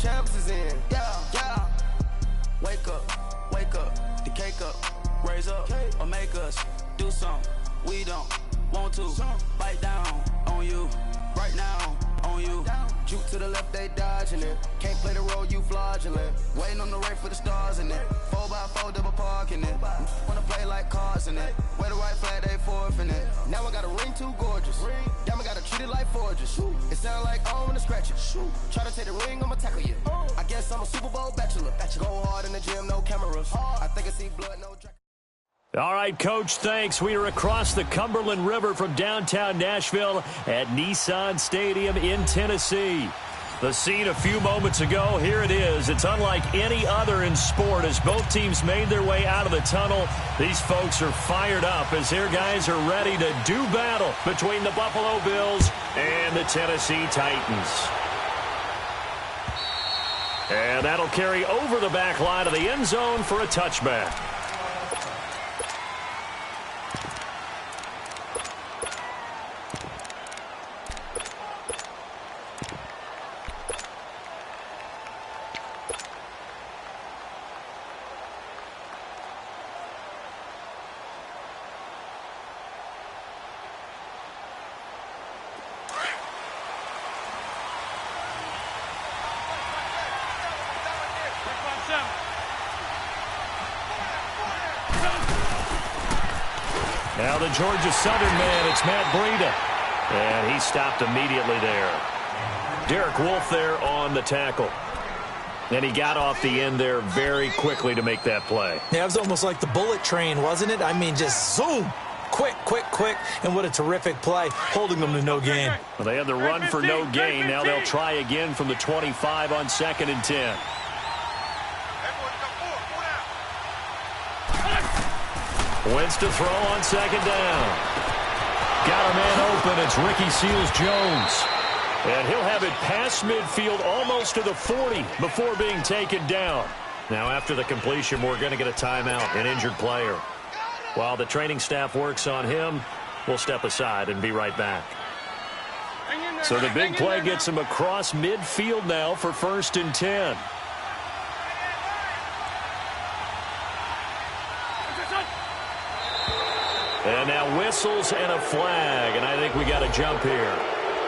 champs is in. Yeah. Wake up, the cake up, raise up, or make us do something we don't want to. Bite down on you, right now on you. Juke to the left, they dodging it. Can't play the role, you fraudulent. Waiting on the right for the stars in it. 4x4 double parking it. Wanna play like cars in it. Wear the right flag, they forfeiting it. Now I got a ring too gorgeous. Damn, I gotta treat it like forges. It sound like I wanna scratch it. Try to take the ring, I'ma tackle you. I guess I'm a Super Bowl bachelor. Go hard in the gym, no cameras. I think I see blood, no track. All right, Coach, thanks. We are across the Cumberland River from downtown Nashville at Nissan Stadium in Tennessee. The scene a few moments ago, here it is. It's unlike any other in sport as both teams made their way out of the tunnel. These folks are fired up as their guys are ready to do battle between the Buffalo Bills and the Tennessee Titans. And that'll carry over the back line of the end zone for a touchback. Now the Georgia Southern man, it's Matt Breida. And he stopped immediately there. Derek Wolfe there on the tackle. And he got off the end there very quickly to make that play. Yeah, it was almost like the bullet train, wasn't it? I mean, just zoom. Quick. And what a terrific play, holding them to no gain. Well, they had the run for no gain. Now they'll try again from the 25 on 2nd and 10. Wentz to throw on 2nd down. Got a man open. It's Ricky Seals-Jones. And he'll have it past midfield almost to the 40 before being taken down. Now after the completion, we're going to get a timeout, an injured player. While the training staff works on him, we'll step aside and be right back. So the big play gets him across midfield now for 1st and 10. And now whistles and a flag, and I think we got a jump here.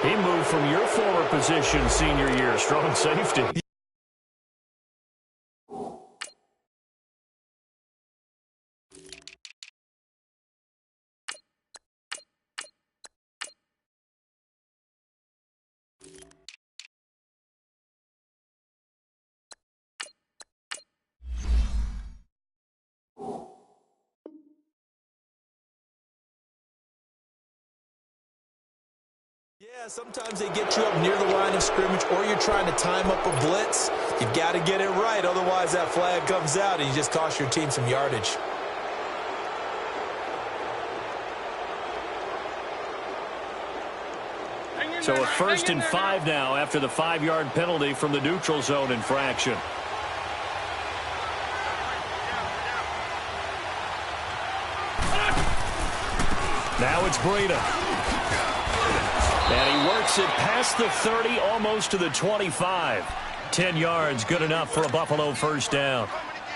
He moved from your former position senior year, strong safety. Yeah, sometimes they get you up near the line of scrimmage or you're trying to time up a blitz. You've got to get it right, otherwise that flag comes out and you just cost your team some yardage. So a 1st and 5 now after the 5-yard penalty from the neutral zone infraction. Now it's Breida. And he works it past the 30, almost to the 25. 10 yards, good enough for a Buffalo 1st down.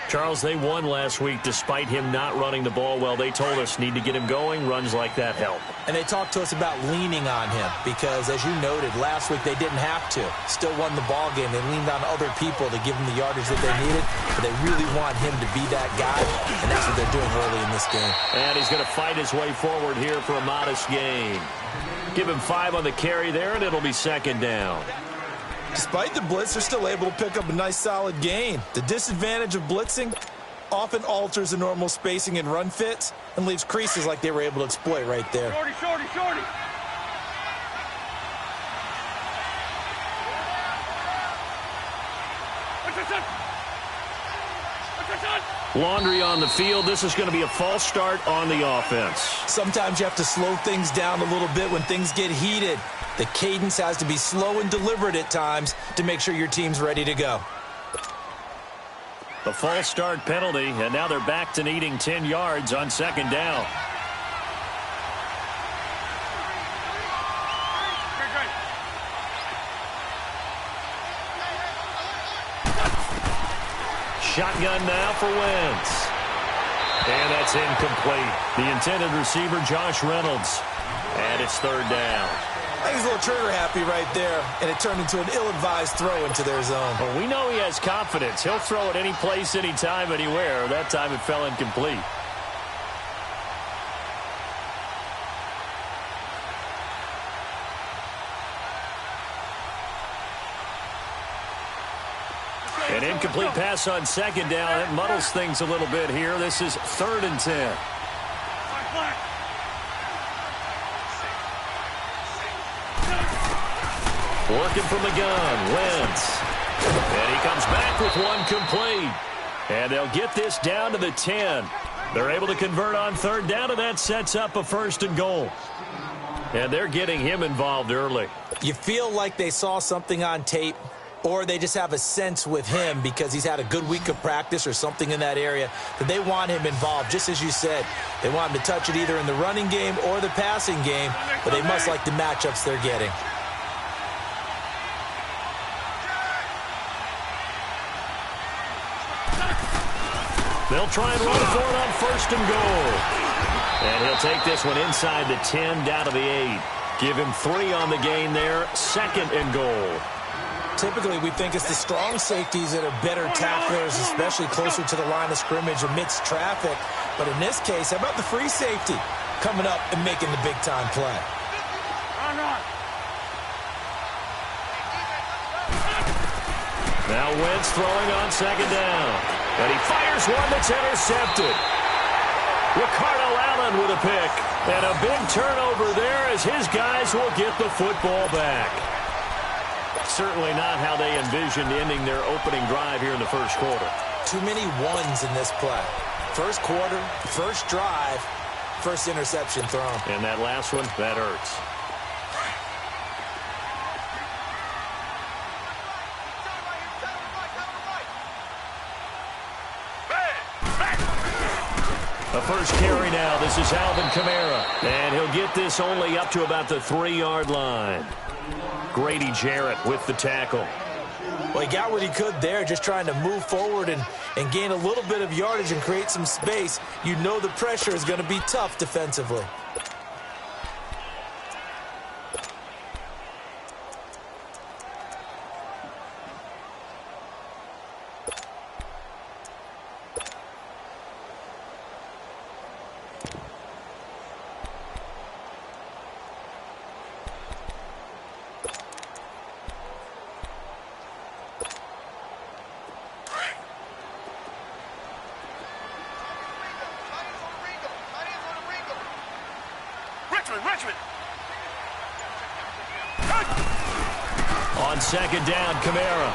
Charles, they won last week despite him not running the ball well. They told us need to get him going. Runs like that help. And they talked to us about leaning on him because, as you noted, last week they didn't have to. Still won the ball game. They leaned on other people to give them the yardage that they needed. But they really want him to be that guy, and that's what they're doing early in this game. And he's going to fight his way forward here for a modest gain. Give him 5 on the carry there, and it'll be 2nd down. Despite the blitz, they're still able to pick up a nice, solid gain. The disadvantage of blitzing often alters the normal spacing and run fits and leaves creases like they were able to exploit right there. Shorty. Laundry on the field. This is going to be a false start on the offense. Sometimes you have to slow things down a little bit when things get heated. The cadence has to be slow and deliberate at times to make sure your team's ready to go. The false start penalty, and now they're back to needing 10 yards on 2nd down. shotgun now for Wentz. And that's incomplete. The intended receiver, Josh Reynolds. And it's third down. I think he's a little trigger happy right there, and it turned into an ill-advised throw into their zone. Well, we know he has confidence. He'll throw it any place, anytime, anywhere. That time it fell incomplete. An incomplete pass on second down. That muddles things a little bit here. This is 3rd and 10. Working from the gun, Wentz. And he comes back with one complete. And they'll get this down to the 10. They're able to convert on 3rd down, and that sets up a 1st and goal. And they're getting him involved early. You feel like they saw something on tape, or they just have a sense with him because he's had a good week of practice or something in that area that they want him involved. Just as you said, they want him to touch it either in the running game or the passing game, but they must like the matchups they're getting. They'll try and run for it on 1st and goal. And he'll take this one inside the 10 down to the 8. Give him 3 on the gain there. 2nd and goal. Typically, we think it's the strong safeties that are better tacklers, especially closer to the line of scrimmage amidst traffic. But in this case, how about the free safety coming up and making the big-time play? Now Wentz throwing on 2nd down. And he fires one that's intercepted. Ricardo Allen with a pick. And a big turnover there as his guys will get the football back. Certainly not how they envisioned ending their opening drive here in the 1st quarter. Too many ones in this play. 1st quarter, 1st drive, 1st interception thrown. And that last one, that hurts. A 1st carry now. This is Alvin Kamara. And he'll get this only up to about the 3-yard line. Grady Jarrett with the tackle. Well, he got what he could there, just trying to move forward and gain a little bit of yardage and create some space. You know the pressure is going to be tough defensively. Richmond. On 2nd down, Kamara.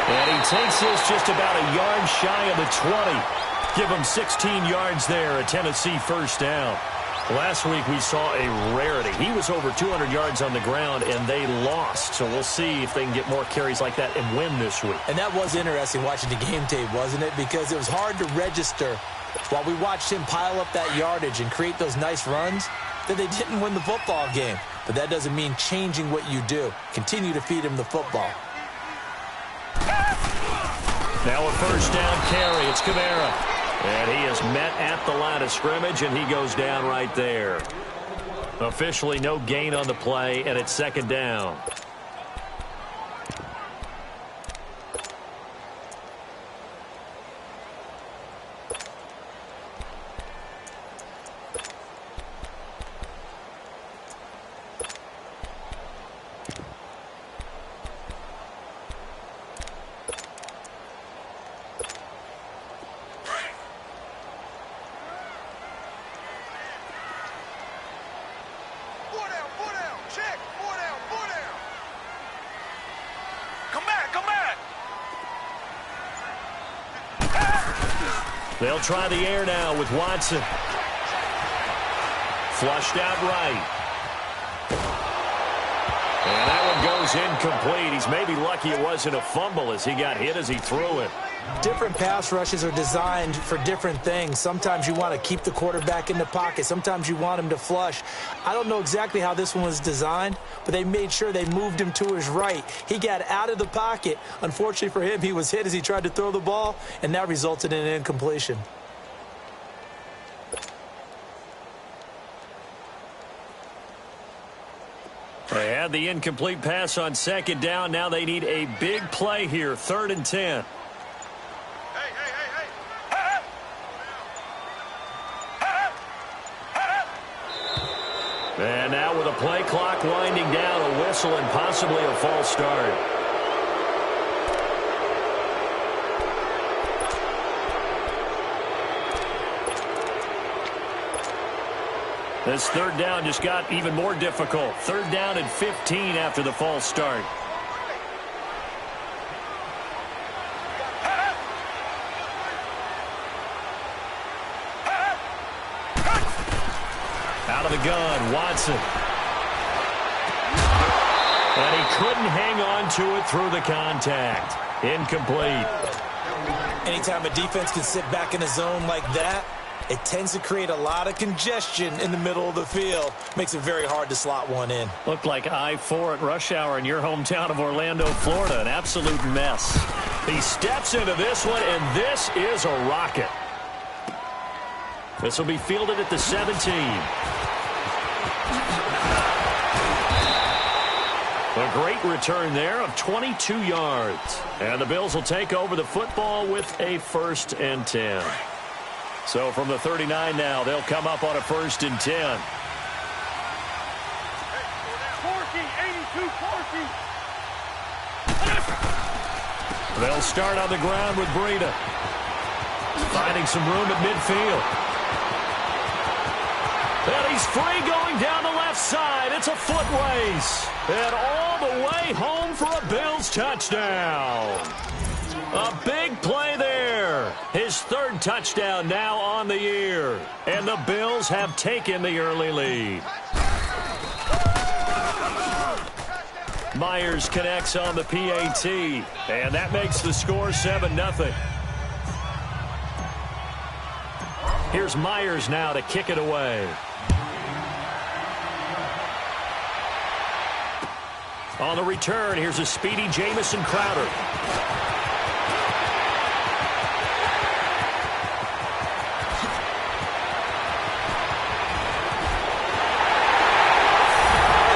And he takes this just about a yard shy of the 20. Give him 16 yards there, a Tennessee 1st down. Last week we saw a rarity. He was over 200 yards on the ground, and they lost. So we'll see if they can get more carries like that and win this week. And that was interesting watching the game tape, wasn't it? Because it was hard to register while we watched him pile up that yardage and create those nice runs that they didn't win the football game. But that doesn't mean changing what you do. Continue to feed him the football. Now a 1st down carry. It's Kamara. And he is met at the line of scrimmage, and he goes down right there. Officially no gain on the play, and it's 2nd down. They'll try the air now with Watson. Flushed out right. And that one goes incomplete. He's maybe lucky it wasn't a fumble as he got hit as he threw it. Different pass rushes are designed for different things. Sometimes you want to keep the quarterback in the pocket. Sometimes you want him to flush. I don't know exactly how this one was designed, but they made sure they moved him to his right. He got out of the pocket. Unfortunately for him, he was hit as he tried to throw the ball, and that resulted in an incompletion. They had the incomplete pass on second down. Now they need a big play here, 3rd and 10. And now with a play clock winding down, a whistle and possibly a false start. This 3rd down just got even more difficult. 3rd down and 15 after the false start. Out of the gun, Watson. And he couldn't hang on to it through the contact. Incomplete. Anytime a defense can sit back in a zone like that, it tends to create a lot of congestion in the middle of the field. Makes it very hard to slot one in. Looked like I-4 at rush hour in your hometown of Orlando, Florida. An absolute mess. He steps into this one, and this is a rocket. This will be fielded at the 17. A great return there of 22 yards. And the Bills will take over the football with a 1st and 10. So from the 39 now, they'll come up on a 1st and 10. 82-40. They'll start on the ground with Breida. Finding some room at midfield. And he's free going down the left side. It's a foot race. And all the way home for a Bills touchdown. A big play there. His 3rd touchdown now on the year. And the Bills have taken the early lead. Myers connects on the PAT. And that makes the score 7-0. Here's Myers now to kick it away. On the return, here's a speedy Jamison Crowder.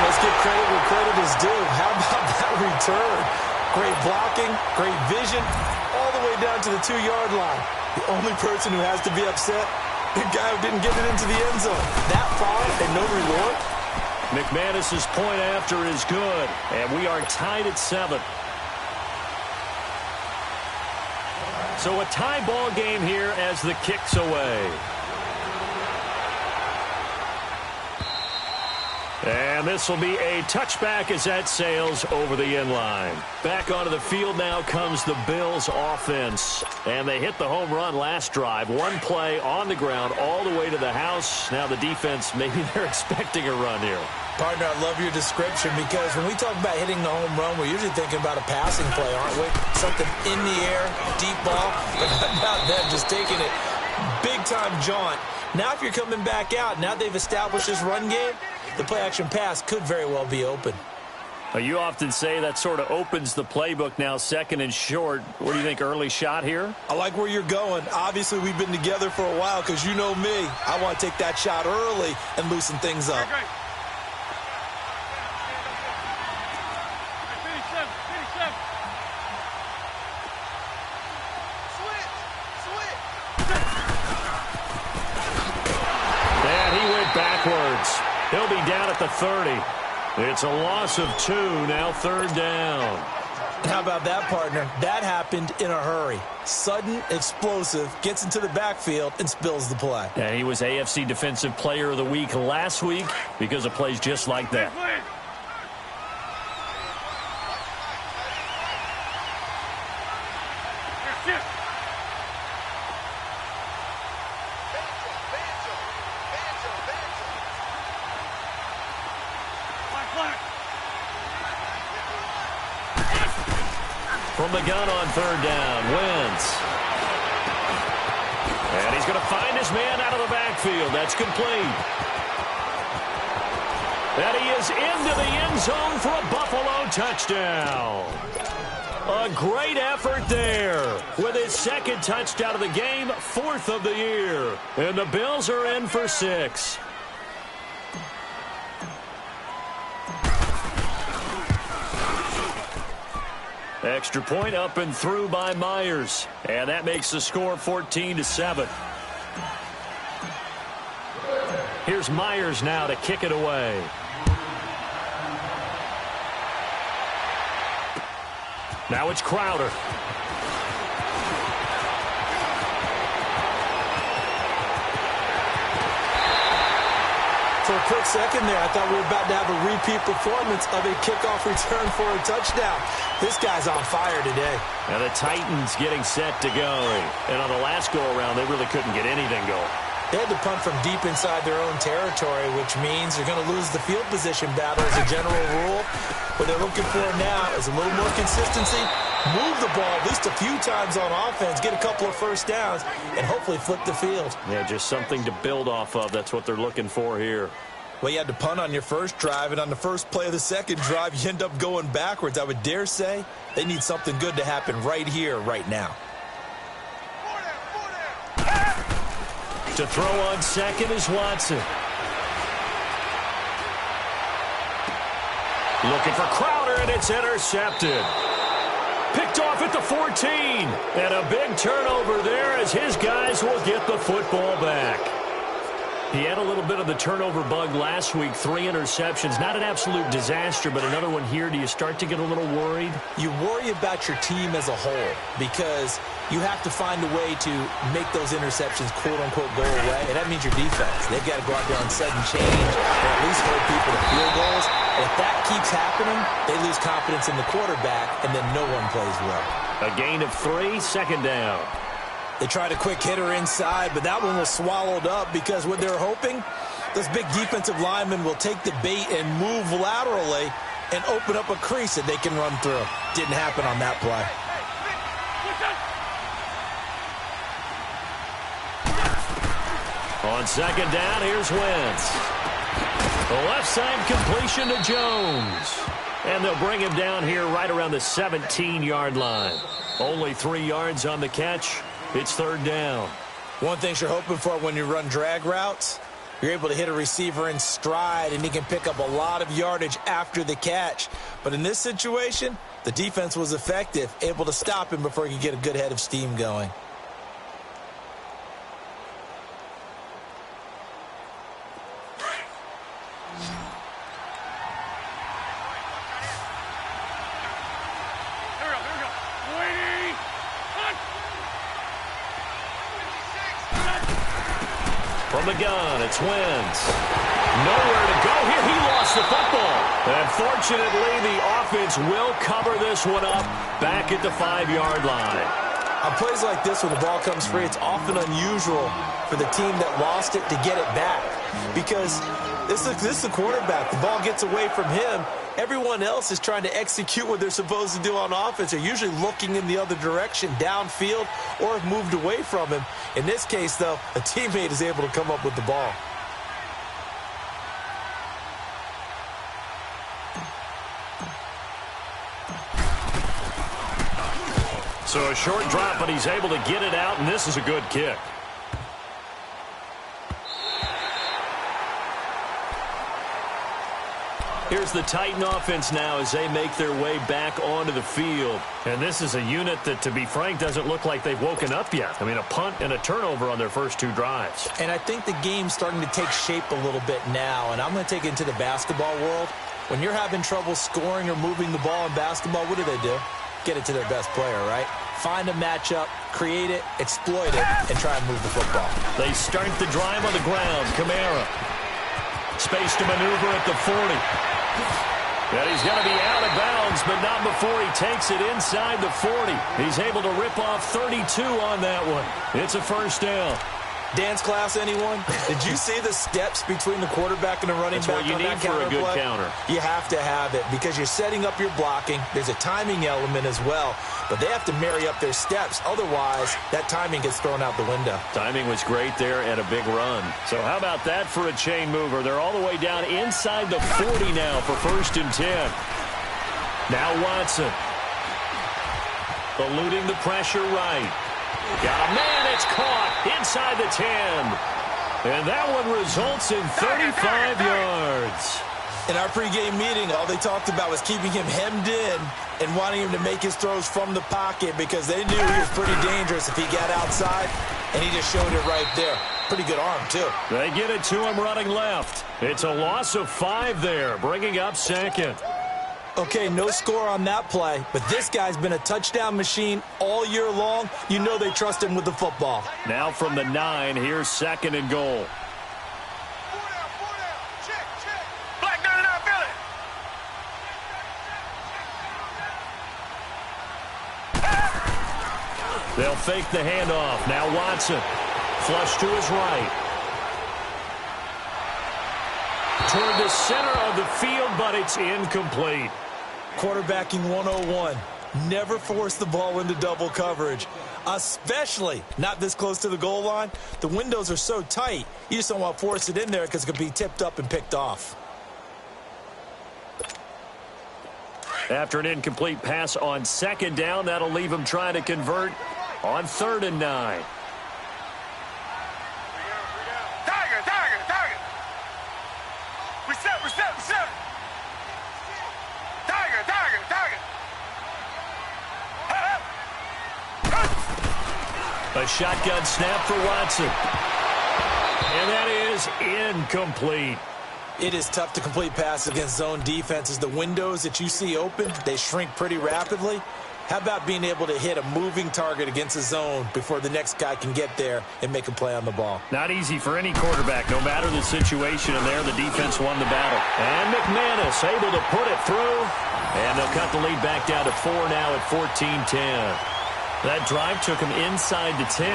Let's give credit where credit is due. How about that return? Great blocking, great vision, all the way down to the 2-yard line. The only person who has to be upset, the guy who didn't get it into the end zone. That far and no reward. McManus's point after is good, and we are tied at 7. So a tie ball game here as the kick's away. And this will be a touchback as that sails over the end line. Back onto the field now comes the Bills offense. And they hit the home run last drive. One play on the ground all the way to the house. Now the defense, maybe they're expecting a run here. Partner, I love your description because when we talk about hitting the home run, we're usually thinking about a passing play, aren't we? Something in the air, deep ball, but not them just taking it big-time jaunt. Now if you're coming back out, now they've established this run game, the play-action pass could very well be open. You often say that sort of opens the playbook now, 2nd and short. What do you think, early shot here? I like where you're going. Obviously, we've been together for a while because you know me. I want to take that shot early and loosen things up. Okay. Backwards. He'll be down at the 30. It's a loss of 2, now 3rd down. How about that, partner? That happened in a hurry. Sudden, explosive, gets into the backfield, and spills the play. And he was AFC Defensive Player of the Week last week because of plays just like that. From the gun on third down, Wentz. And he's going to find his man out of the backfield. That's complete. And he is into the end zone for a Buffalo touchdown. A great effort there with his second touchdown of the game, 4th of the year. And the Bills are in for 6. Extra point up and through by Myers. And that makes the score 14-7. Here's Myers now to kick it away. Now it's Crowder. For a quick second there, I thought we were about to have a repeat performance of a kickoff return for a touchdown. This guy's on fire today. And the Titans getting set to go. And on the last go-around, they really couldn't get anything going. They had to punt from deep inside their own territory, which means they're going to lose the field position battle as a general rule. What they're looking for now is a little more consistency, move the ball at least a few times on offense, get a couple of first downs, and hopefully flip the field. Yeah, just something to build off of. That's what they're looking for here. Well, you had to punt on your first drive, and on the first play of the second drive, you end up going backwards. I would dare say they need something good to happen right here, right now. To throw on second is Watson. Looking for Crowder, and it's intercepted. Picked off at the 14. And a big turnover there as his guys will get the football back. He had a little bit of the turnover bug last week, 3 interceptions. Not an absolute disaster, but another one here. Do you start to get a little worried? You worry about your team as a whole because you have to find a way to make those interceptions, quote-unquote, go away, and that means your defense. They've got to go out there on sudden change or at least hold people to field goals. And if that keeps happening, they lose confidence in the quarterback, and then no one plays well. A gain of 3, second down. They tried a quick hitter inside, but that one was swallowed up because what they're hoping, those big defensive linemen will take the bait and move laterally and open up a crease that they can run through. Didn't happen on that play. On second down, here's Wentz. The left side completion to Jones. And they'll bring him down here right around the 17-yard line. Only 3 yards on the catch. It's third down. One thing you're hoping for when you run drag routes, you're able to hit a receiver in stride, and he can pick up a lot of yardage after the catch. But in this situation, the defense was effective, able to stop him before he could get a good head of steam going. From the gun, it's Wentz. Nowhere to go here. He lost the football. And fortunately, the offense will cover this one up back at the 5-yard line. On plays like this, when the ball comes free, it's often unusual for the team that lost it to get it back. Because this is the quarterback. The ball gets away from him. Everyone else is trying to execute what they're supposed to do on offense. They're usually looking in the other direction, downfield, or have moved away from him. In this case, though, a teammate is able to come up with the ball. So a short drop, but he's able to get it out, and this is a good kick. Here's the Titan offense now as they make their way back onto the field. And this is a unit that, to be frank, doesn't look like they've woken up yet. I mean, a punt and a turnover on their first 2 drives. And I think the game's starting to take shape a little bit now, and I'm going to take it into the basketball world. When you're having trouble scoring or moving the ball in basketball, what do? Get it to their best player, right? Find a matchup, create it, exploit it, and try and move the football. They start the drive on the ground. Kamara. Space to maneuver at the 40. And he's going to be out of bounds, but not before he takes it inside the 40. He's able to rip off 32 on that one. It's a first down. Dance class, anyone? Did you see the steps between the quarterback and the running back on that counter play? That's what you need for a good counter. You have to have it because you're setting up your blocking. There's a timing element as well, but they have to marry up their steps. Otherwise, that timing gets thrown out the window. Timing was great there and a big run. So how about that for a chain mover? They're all the way down inside the 40 now for 1st and 10. Now Watson. Eluding the pressure right. Got a man, it's caught inside the 10. And that one results in 35 yards. In our pregame meeting, all they talked about was keeping him hemmed in and wanting him to make his throws from the pocket because they knew he was pretty dangerous if he got outside, and he just showed it right there. Pretty good arm, too. They get it to him running left. It's a loss of 5 there, bringing up 2nd. Okay, no score on that play, but this guy's been a touchdown machine all year long. You know they trust him with the football. Now from the 9, here's 2nd and goal. Black 99, feel it. They'll fake the handoff. Now Watson. Flush to his right. Toward the center of the field, but it's incomplete. Quarterbacking 101. Never force the ball into double coverage, especially not this close to the goal line. The windows are so tight, you just don't want to force it in there because it could be tipped up and picked off. After an incomplete pass on 2nd down, that'll leave him trying to convert on 3rd and 9. Reset. Tiger. A shotgun snap for Watson. And that is incomplete. It is tough to complete passes against zone defenses. The windows that you see open, they shrink pretty rapidly. How about being able to hit a moving target against a zone before the next guy can get there and make a play on the ball? Not easy for any quarterback, no matter the situation. And there, the defense won the battle. And McManus able to put it through. And they'll cut the lead back down to 4 now at 14-10. That drive took him inside the 10.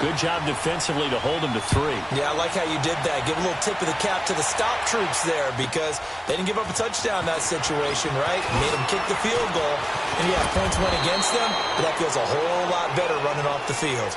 Good job defensively to hold him to 3. Yeah, I like how you did that. Give a little tip of the cap to the stop troops there because they didn't give up a touchdown in that situation, right? Made them kick the field goal. And yeah, points went against them, but that feels a whole lot better running off the field.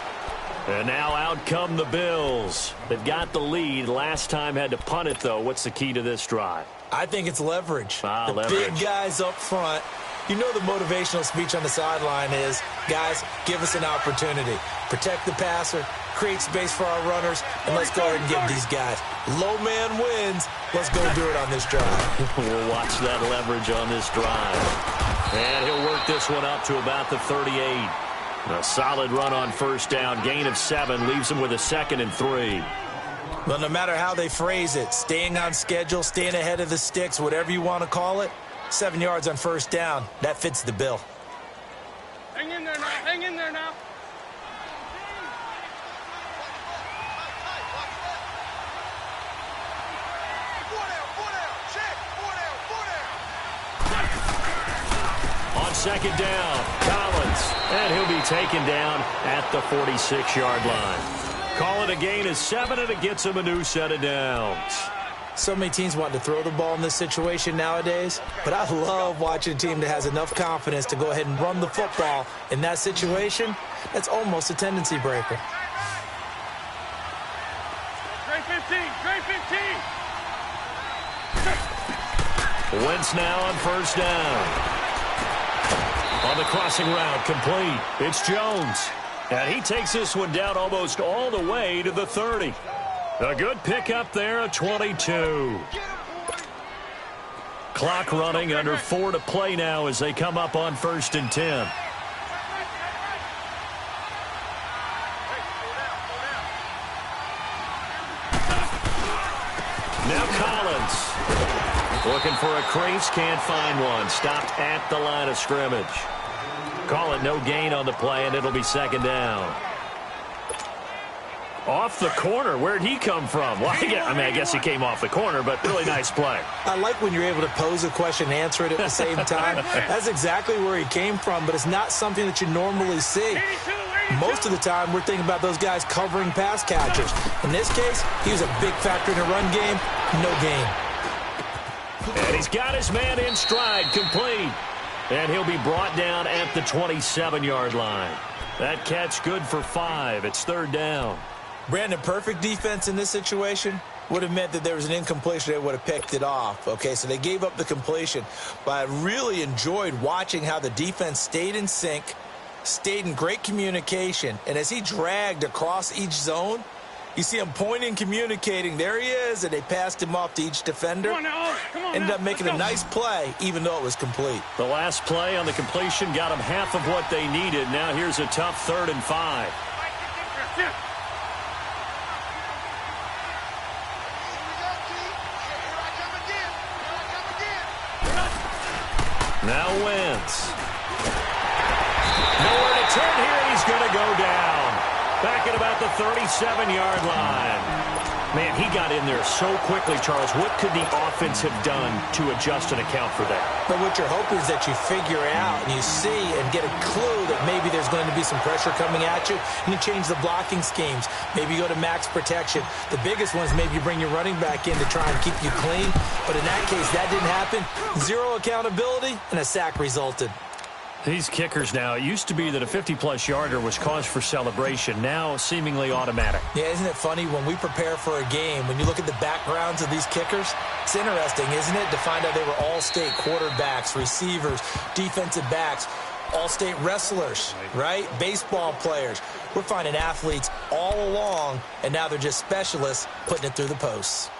And now out come the Bills. They've got the lead. Last time had to punt it, though. What's the key to this drive? I think it's leverage. Leverage. Big guys up front. You know the motivational speech on the sideline is, guys, give us an opportunity. Protect the passer, create space for our runners, and let's go ahead and give these guys. Low man wins. Let's go do it on this drive. We'll watch that leverage on this drive. And he'll work this one up to about the 38. A solid run on 1st down. Gain of 7 leaves him with a 2nd and 3. Well, no matter how they phrase it, staying on schedule, staying ahead of the sticks, whatever you want to call it, 7 yards on 1st down, that fits the bill. Hang in there now. On 2nd down, Collins. And he'll be taken down at the 46-yard line. Call it a gain of 7, and it gets him a new set of downs. So many teams want to throw the ball in this situation nowadays, but I love watching a team that has enough confidence to go ahead and run the football. In that situation, that's almost a tendency breaker. Great 15. Wentz now on 1st down. On the crossing route, complete. It's Jones. And he takes this one down almost all the way to the 30. A good pickup there at 22. Clock running, under 4 to play now as they come up on 1st and 10. Now Collins. Looking for a crease, can't find one. Stopped at the line of scrimmage. Call it no gain on the play, and it'll be 2nd down. Off the corner. Where'd he come from? Well, I guess he came off the corner, but really nice play. I like when you're able to pose a question and answer it at the same time. That's exactly where he came from, but it's not something that you normally see. 82. Most of the time, we're thinking about those guys covering pass catchers. In this case, he was a big factor in the run game. No gain. And he's got his man in stride, complete. And he'll be brought down at the 27-yard line. That catch good for 5. It's third down. Brandon, perfect defense in this situation would have meant that there was an incompletion. They would have picked it off. Okay, so they gave up the completion. But I really enjoyed watching how the defense stayed in sync, stayed in great communication. And as he dragged across each zone, you see him pointing, communicating. There he is, and they passed him off to each defender. Come on Ended up making a nice play, even though it was complete. The last play on the completion got them half of what they needed. Now here's a tough 3rd and 5. Now Wentz. Nowhere to turn here. He's going to go down. Back at about the 37-yard line. Man, he got in there so quickly, Charles. What could the offense have done to adjust and account for that? But what you're hoping is that you figure out and you see and get a clue that maybe there's going to be some pressure coming at you, and you change the blocking schemes. Maybe you go to max protection. The biggest one is maybe you bring your running back in to try and keep you clean. But in that case, that didn't happen. Zero accountability, and a sack resulted. These kickers now, it used to be that a 50-plus yarder was cause for celebration. Now, seemingly automatic. Yeah, isn't it funny when we prepare for a game, when you look at the backgrounds of these kickers, it's interesting, isn't it, to find out they were all-state quarterbacks, receivers, defensive backs, all-state wrestlers, right? Baseball players. We're finding athletes all along, and now they're just specialists putting it through the posts.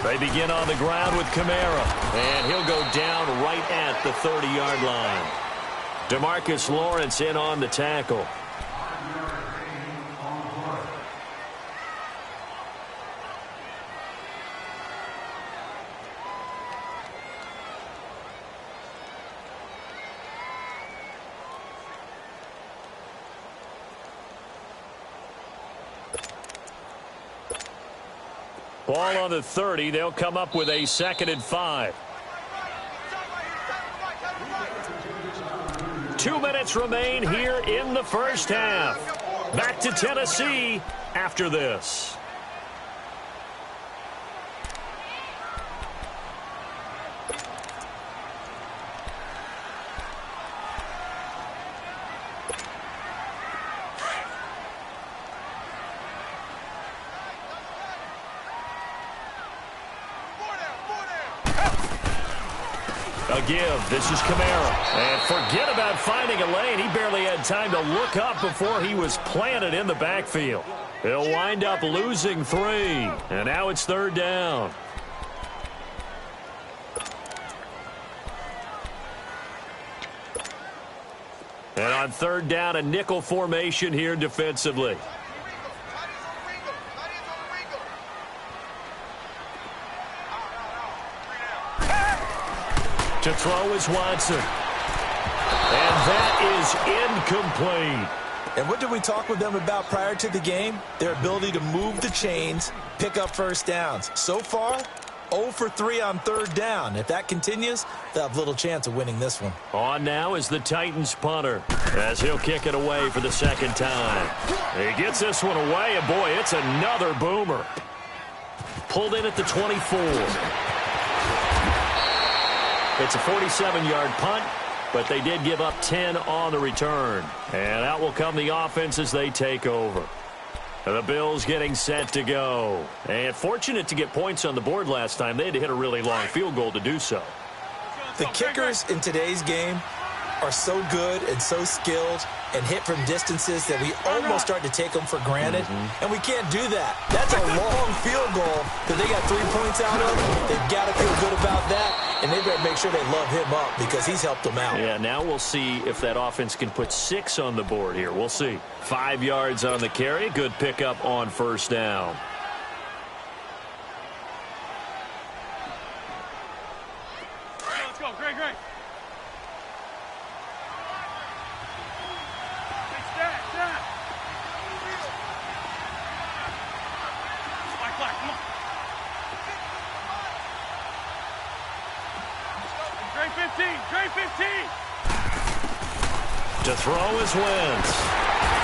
They begin on the ground with Kamara, and he'll go down right at the 30-yard line. DeMarcus Lawrence in on the tackle. Ball on the 30. They'll come up with a 2nd and 5. 2 minutes remain here in the first half. Back to Tennessee after this. A give. This is Kamara. And forget about finding a lane. He barely had time to look up before he was planted in the backfield. He'll wind up losing 3. And now it's 3rd down. And on 3rd down, a nickel formation here defensively. To throw is Watson. And that is incomplete. And what did we talk with them about prior to the game? Their ability to move the chains, pick up first downs. So far, 0 for 3 on 3rd down. If that continues, they'll have little chance of winning this one. On now is the Titans punter, as he'll kick it away for the 2nd time. He gets this one away, and boy, it's another boomer. Pulled in at the 24. It's a 47-yard punt, but they did give up 10 on the return. And out will come the offense as they take over. The Bills getting set to go. And fortunate to get points on the board last time. They had to hit a really long field goal to do so. The kickers in today's game are so good and so skilled and hit from distances that we almost start to take them for granted. And we can't do that. That's a long field goal that they got 3 points out of. They've got to feel good about that, and they better make sure they love him up because he's helped them out. Yeah, now we'll see if that offense can put 6 on the board here. We'll see. 5 yards on the carry. Good pickup on 1st down. Let's go. Great. Stay. To throw is Wentz.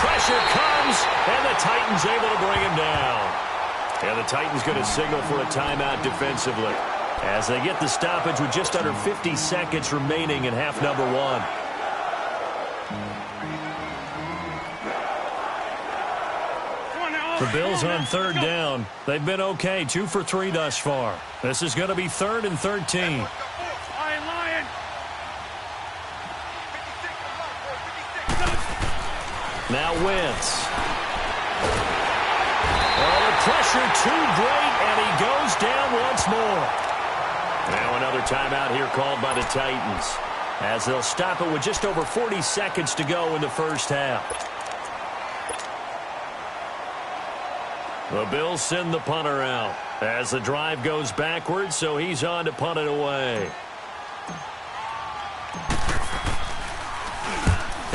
Pressure comes, and the Titans able to bring him down. And the Titans going to signal for a timeout defensively as they get the stoppage with just under 50 seconds remaining in half number one. The Bills on third down. They've been okay, 2 for 3 thus far. This is going to be 3rd and 13. Lion. Now Wentz. Oh, the pressure too great, and he goes down once more. Now another timeout here called by the Titans as they'll stop it with just over 40 seconds to go in the first half. The Bills send the punter out as the drive goes backwards, so he's on to punt it away.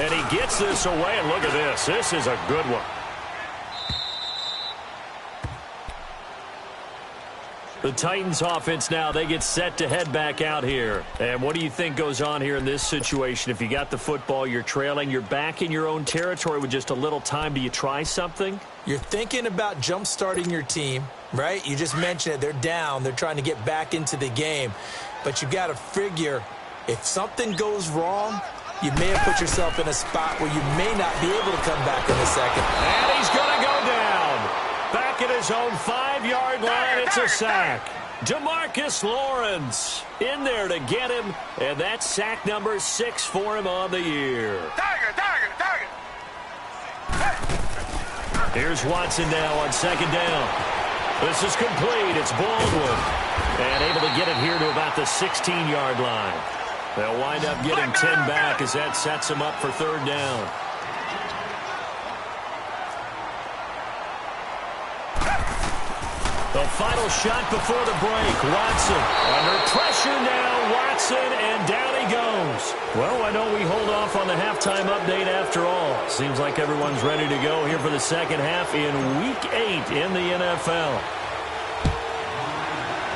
And he gets this away, and look at this. This is a good one. The Titans offense now, they get set to head back out here. And what do you think goes on here in this situation? If you got the football, you're trailing, you're back in your own territory with just a little time. Do you try something? You're thinking about jump-starting your team, right? You just mentioned it. They're down. They're trying to get back into the game. But you got to figure if something goes wrong, you may have put yourself in a spot where you may not be able to come back in a second. And he's going to go down. Back at his own 5-yard line, it's a sack. DeMarcus Lawrence in there to get him, and that's sack number 6 for him on the year. Tiger. Here's Watson now on 2nd down. This is complete. It's Baldwin. And able to get it here to about the 16-yard line. They'll wind up getting 10 back as that sets them up for 3rd down. The final shot before the break. Watson under pressure now. Watson, and down he goes. Well, why don't we hold off on the halftime update after all? Seems like everyone's ready to go here for the second half in Week 8 in the NFL.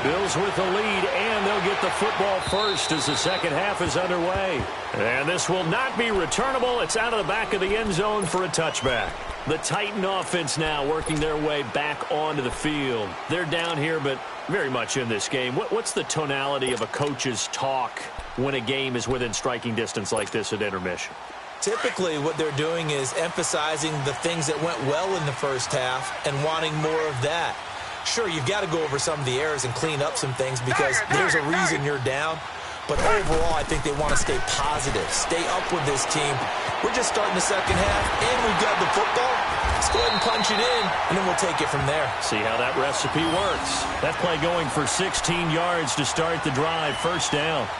Bills with the lead, and they'll get the football first as the second half is underway. And this will not be returnable. It's out of the back of the end zone for a touchback. The Titan offense now working their way back onto the field. They're down here, but very much in this game. What's the tonality of a coach's talk when a game is within striking distance like this at intermission? Typically, what they're doing is emphasizing the things that went well in the first half and wanting more of that. Sure, you've got to go over some of the errors and clean up some things because there's a reason you're down. But overall, I think they want to stay positive, stay up with this team. We're just starting the second half, and we've got the football. Let's go ahead and punch it in, and then we'll take it from there. See how that recipe works. That play going for 16 yards to start the drive, 1st down.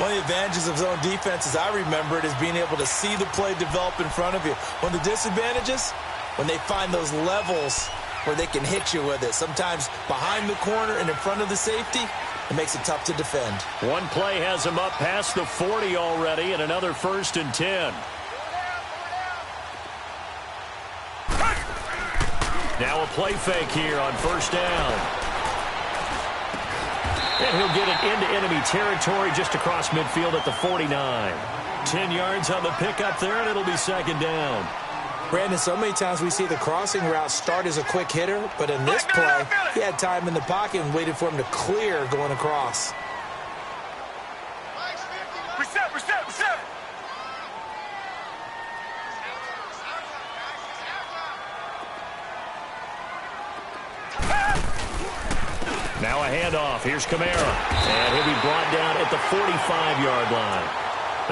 One of the advantages of zone defense, as I remember it, is being able to see the play develop in front of you. One of the disadvantages, when they find those levels where they can hit you with it, sometimes behind the corner and in front of the safety, it makes it tough to defend. One play has him up past the 40 already, and another 1st and 10. Now a play fake here on 1st down. And he'll get it into enemy territory just across midfield at the 49. 10 yards on the pickup there, and it'll be 2nd down. Brandon, so many times we see the crossing route start as a quick hitter, but in this play, he had time in the pocket and waited for him to clear going across. Reset. Now a handoff. Here's Kamara. And he'll be brought down at the 45-yard line.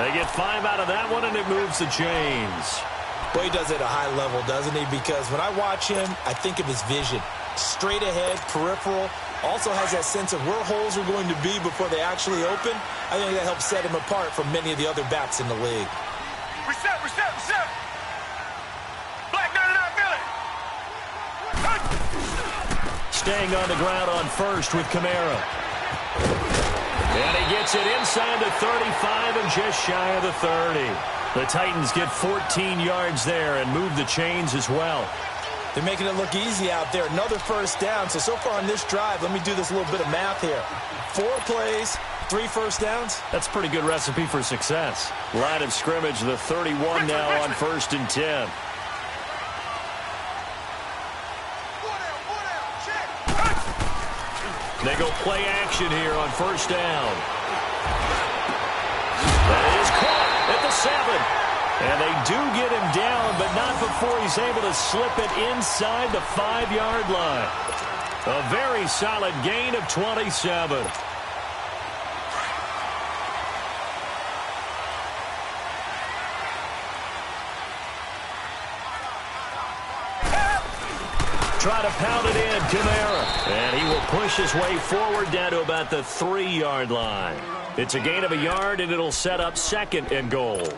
They get 5 out of that one, and it moves the chains. Well, he does it at a high level, doesn't he? Because when I watch him, I think of his vision. Straight ahead, peripheral. Also has that sense of where holes are going to be before they actually open. I think that helps set him apart from many of the other backs in the league. Reset. Black 99 Billy. Staying on the ground on 1st with Kamara. And he gets it inside the 35 and just shy of the 30. The Titans get 14 yards there and move the chains as well. They're making it look easy out there. Another 1st down. So far on this drive, let me do this little bit of math here. 4 plays, 3 first downs. That's a pretty good recipe for success. Line of scrimmage, the 31 now on 1st and 10. They go play action here on 1st down. That is caught at the 7. And they do get him down, but not before he's able to slip it inside the 5-yard line. A very solid gain of 27. Try to pound it in, Kamara. And he will push his way forward down to about the 3-yard line. It's a gain of a yard, and it'll set up 2nd and goal.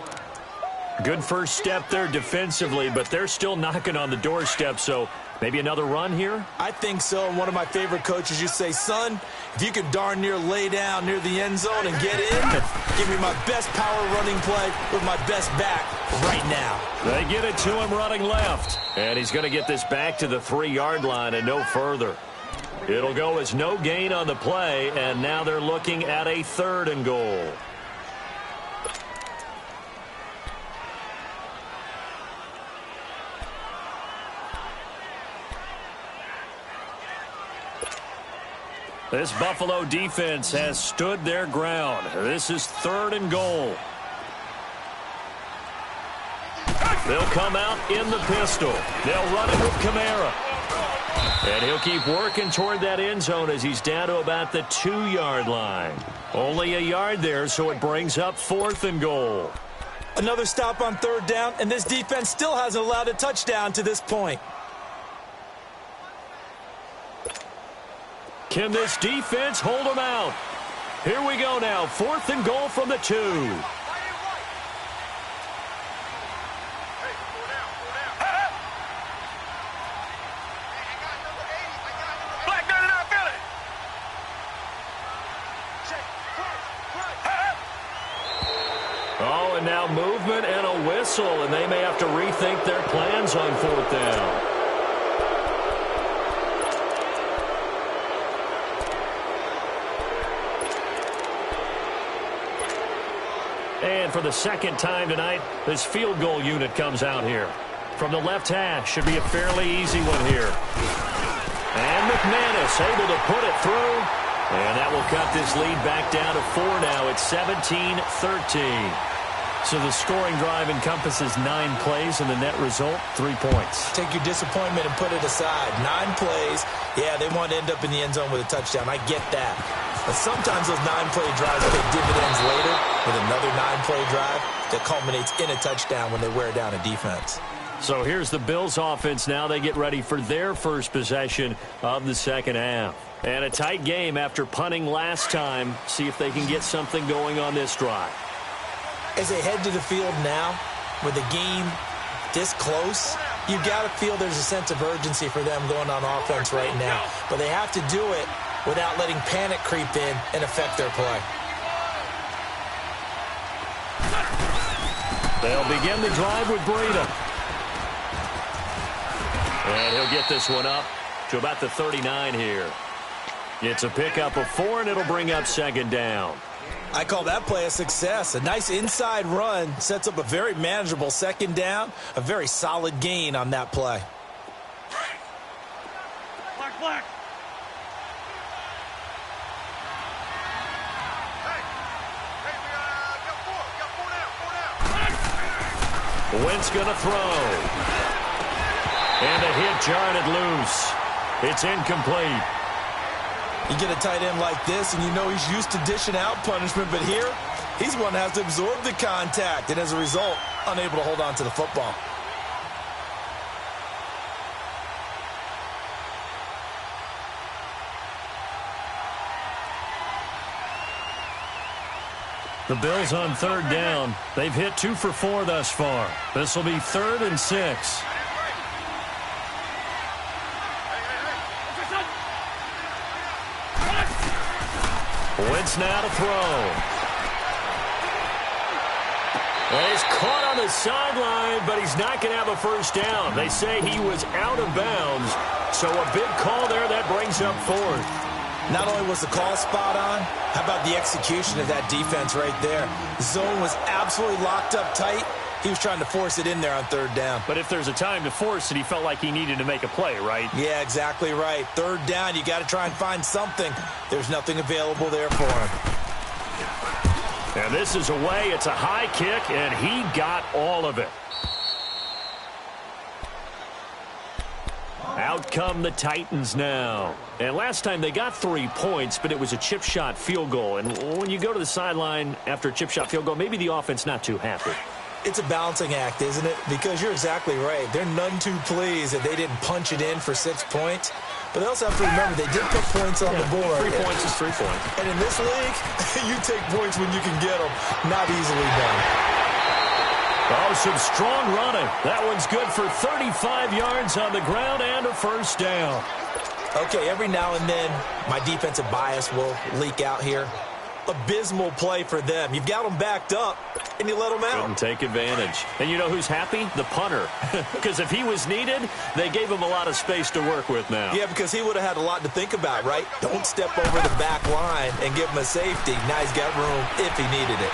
Good first step there defensively, but they're still knocking on the doorstep, so maybe another run here? I think so. One of my favorite coaches used to say, son, if you could darn near lay down near the end zone and get in, give me my best power running play with my best back right now. They get it to him running left, and he's going to get this back to the 3-yard line and no further. It'll go as no gain on the play, and now they're looking at a 3rd and goal. This Buffalo defense has stood their ground. This is 3rd and goal. They'll come out in the pistol. They'll run it with Kamara. And he'll keep working toward that end zone as he's down to about the 2-yard line. Only a yard there, so it brings up 4th and goal. Another stop on 3rd down, and this defense still hasn't allowed a touchdown to this point. Can this defense hold them out? Here we go now. 4th and goal from the 2. Black 99 Philly. Oh, and now movement and a whistle, and they may have to rethink their plans on 4th down. And for the 2nd time tonight, this field goal unit comes out here. From the left hash, should be a fairly easy one here. And McManus able to put it through. And that will cut this lead back down to 4 now. It's 17-13. So the scoring drive encompasses 9 plays, and the net result, 3 points. Take your disappointment and put it aside. 9 plays. Yeah, they want to end up in the end zone with a touchdown. I get that. But sometimes those 9-play drives pay dividends later with another 9-play drive that culminates in a touchdown when they wear down a defense. So here's the Bills offense now. They get ready for their first possession of the 2nd half. And a tight game after punting last time. See if they can get something going on this drive. As they head to the field now, with the game this close, you got to feel there's a sense of urgency for them going on offense right now. But they have to do it without letting panic creep in and affect their play. They'll begin the drive with Breida. And he'll get this one up to about the 39 here. It's a pickup of 4, and it'll bring up 2nd down. I call that play a success. A nice inside run sets up a very manageable 2nd down. A very solid gain on that play. Black. Wentz going to throw. And a hit jarred it loose. It's incomplete. You get a tight end like this, and you know he's used to dishing out punishment, but here, he's one that has to absorb the contact, and as a result, unable to hold on to the football. The Bills on 3rd down. They've hit 2 for 4 thus far. This will be 3rd and 6. Wentz now to throw. Well, he's caught on the sideline, but he's not going to have a first down. They say he was out of bounds, so a big call there that brings up 4th. Not only was the call spot on, how about the execution of that defense right there? The zone was absolutely locked up tight. He was trying to force it in there on third down. But if there's a time to force it, he felt like he needed to make a play, right? Yeah, exactly right. Third down, you got to try and find something. There's nothing available there for him. And this is away. It's a high kick, and he got all of it. Out come the Titans now. And last time they got 3 points, but it was a chip shot field goal. And when you go to the sideline after a chip shot field goal, maybe the offense not too happy. It's a balancing act, isn't it? Because you're exactly right. They're none too pleased that they didn't punch it in for 6 points. But they also have to remember they did put points on the board. 3 points is 3 points. And in this league, you take points when you can get them. Not easily done. Oh, some strong running. That one's good for 35 yards on the ground and a first down. Okay, every now and then, my defensive bias will leak out here. Abysmal play for them. You've got them backed up, and you let them out. Couldn't take advantage. And you know who's happy? The punter. Because if he was needed, they gave him a lot of space to work with now. Yeah, because he would have had a lot to think about, right? Don't step over the back line and give him a safety. Now he's got room if he needed it.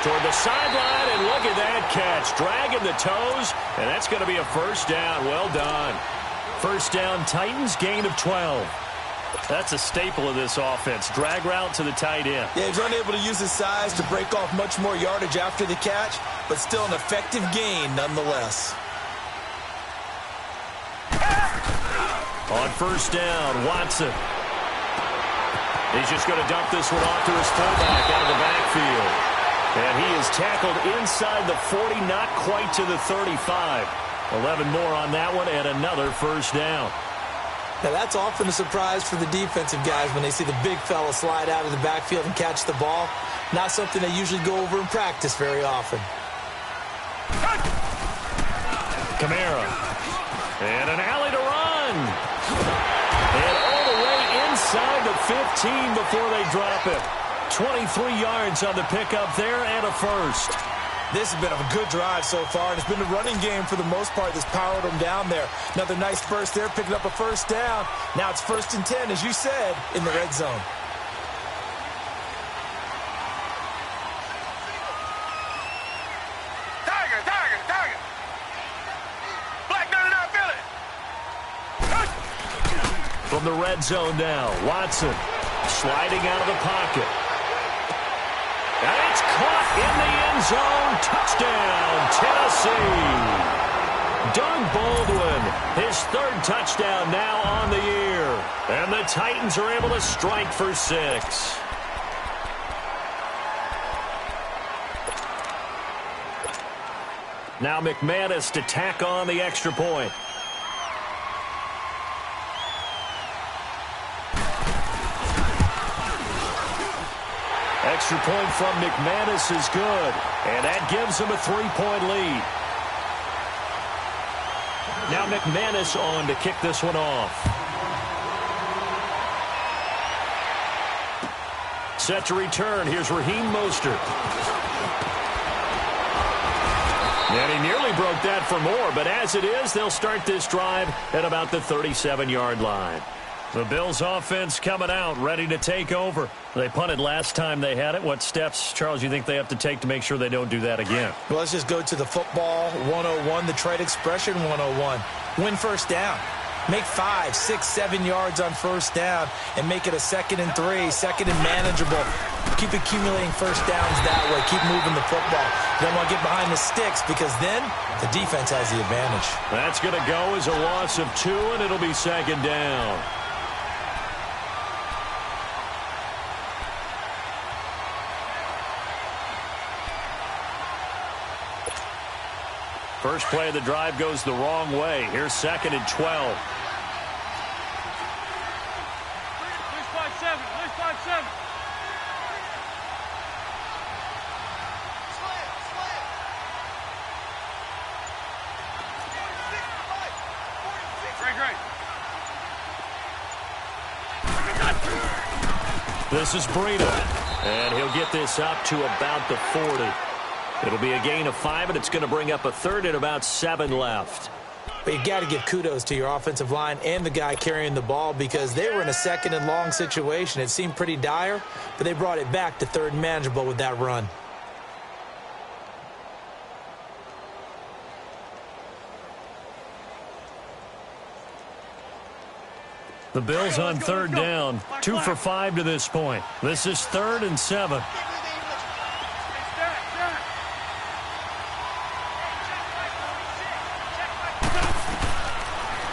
Toward the sideline, and look at that catch. Dragging the toes, and that's going to be a first down. Well done. First down, Titans, gain of 12. That's a staple of this offense. Drag route to the tight end. Yeah, he's unable to use his size to break off much more yardage after the catch, but still an effective gain nonetheless. On first down, Watson. He's just going to dump this one off to his fullback out of the backfield. And he is tackled inside the 40, not quite to the 35. 11 more on that one, and another first down. Now, that's often a surprise for the defensive guys when they see the big fella slide out of the backfield and catch the ball. Not something they usually go over in practice very often. Kamara. And an alley to run. And all the way inside the 15 before they drop it. 23 yards on the pickup there and a first. This has been a good drive so far, and it's been the running game for the most part that's powered them down there. Another nice burst there, picking up a first down. Now it's 1st and 10, as you said, in the red zone. Tiger, Tiger, Tiger. Black 99 Philly. From the red zone now, Watson sliding out of the pocket. And it's caught in the end zone. Touchdown, Tennessee. Doug Baldwin, his 3rd touchdown now on the year. And the Titans are able to strike for 6. Now McManus to tack on the extra point. Extra point from McManus is good, and that gives him a 3-point lead. Now McManus on to kick this one off. Set to return. Here's Raheem Mostert. And he nearly broke that for more, but as it is, they'll start this drive at about the 37-yard line. The Bills offense coming out, ready to take over. They punted last time they had it. What steps, Charles, you think they have to take to make sure they don't do that again? Well, let's just go to the football 101, the trade expression 101. Win first down. Make 5, 6, 7 yards on first down and make it a 2nd and 3, 2nd and manageable. Keep accumulating first downs that way. Keep moving the football. You don't want to get behind the sticks because then the defense has the advantage. That's going to go as a loss of 2, and it'll be 2nd down. First play of the drive goes the wrong way. Here's 2nd and 12. Please 5-7. Please 5-7. Great. This is Breida, and he'll get this up to about the 40. It'll be a gain of 5, and it's going to bring up a 3rd and about 7 left. But you got to give kudos to your offensive line and the guy carrying the ball because they were in a second and long situation. It seemed pretty dire, but they brought it back to third and manageable with that run. The Bills on third down, 2 for 5 to this point. This is 3rd and 7.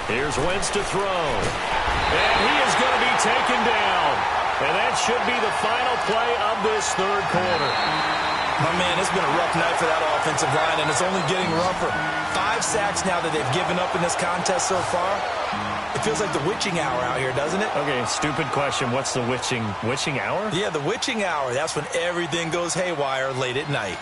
Here's Wentz to throw. And he is going to be taken down. And that should be the final play of this third quarter. My man, it's been a rough night for that offensive line, and it's only getting rougher. 5 sacks now that they've given up in this contest so far. It feels like the witching hour out here, doesn't it? Okay, stupid question. What's the witching hour? Yeah, the witching hour. That's when everything goes haywire late at night.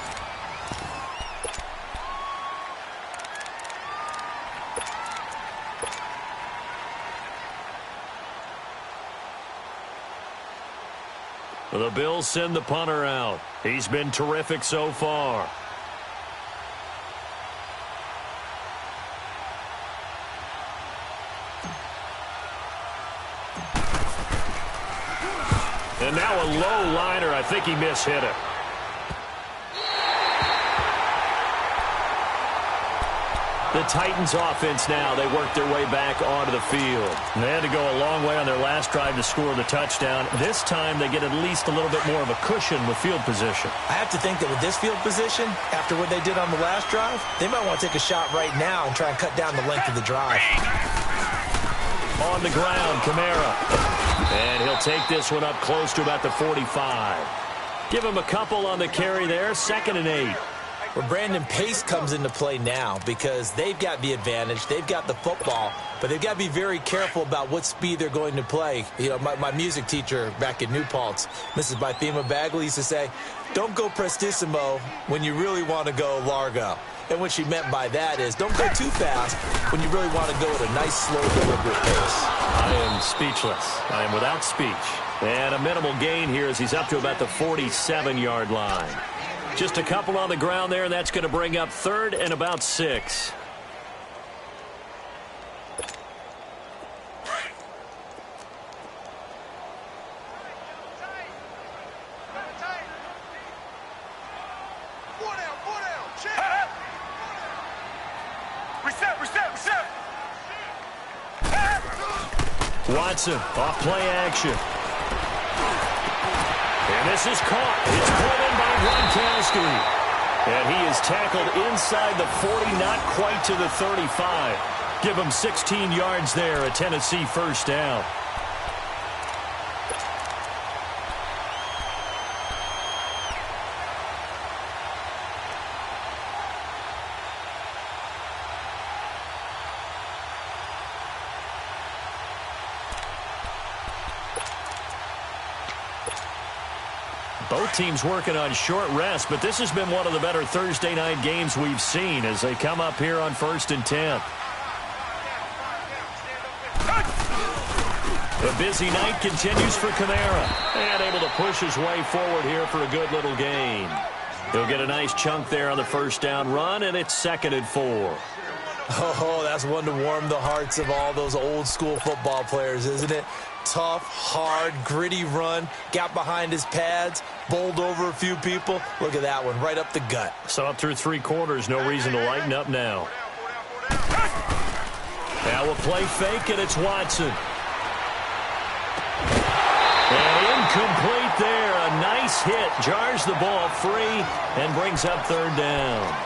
The Bills send the punter out. He's been terrific so far. And now a low liner. I think he mishit it. The Titans offense now, they work their way back onto the field. And they had to go a long way on their last drive to score the touchdown. This time they get at least a little bit more of a cushion with field position. I have to think that with this field position, after what they did on the last drive, they might want to take a shot right now and try and cut down the length of the drive. On the ground, Kamara. And he'll take this one up close to about the 45. Give him a couple on the carry there, 2nd and 8. Well, Brandon, pace comes into play now because they've got the advantage. They've got the football, but they've got to be very careful about what speed they're going to play. You know, my music teacher back in New Paltz, Mrs. Bythema Bagley, used to say, don't go prestissimo when you really want to go largo. And what she meant by that is don't go too fast when you really want to go at a nice, slow, deliberate pace. I am speechless. I am without speech. And a minimal gain here as he's up to about the 47-yard line. Just a couple on the ground there, and that's going to bring up 3rd and about 6. Watson off play action. And this is caught. It's pulled in by Gronkowski. And he is tackled inside the 40, not quite to the 35. Give him 16 yards there, a Tennessee first down. Both teams working on short rest, but this has been one of the better Thursday night games we've seen as they come up here on 1st and 10. The busy night continues for Kamara, and able to push his way forward here for a good little gain. He'll get a nice chunk there on the first down run, and it's 2nd and 4. Oh, that's one to warm the hearts of all those old-school football players, isn't it? Tough, hard, gritty run, got behind his pads, bowled over a few people. Look at that one, right up the gut. So up through 3 quarters, no reason to lighten up now. Now a play fake, and it's Watson. And incomplete there. A nice hit, jars the ball free, and brings up 3rd down.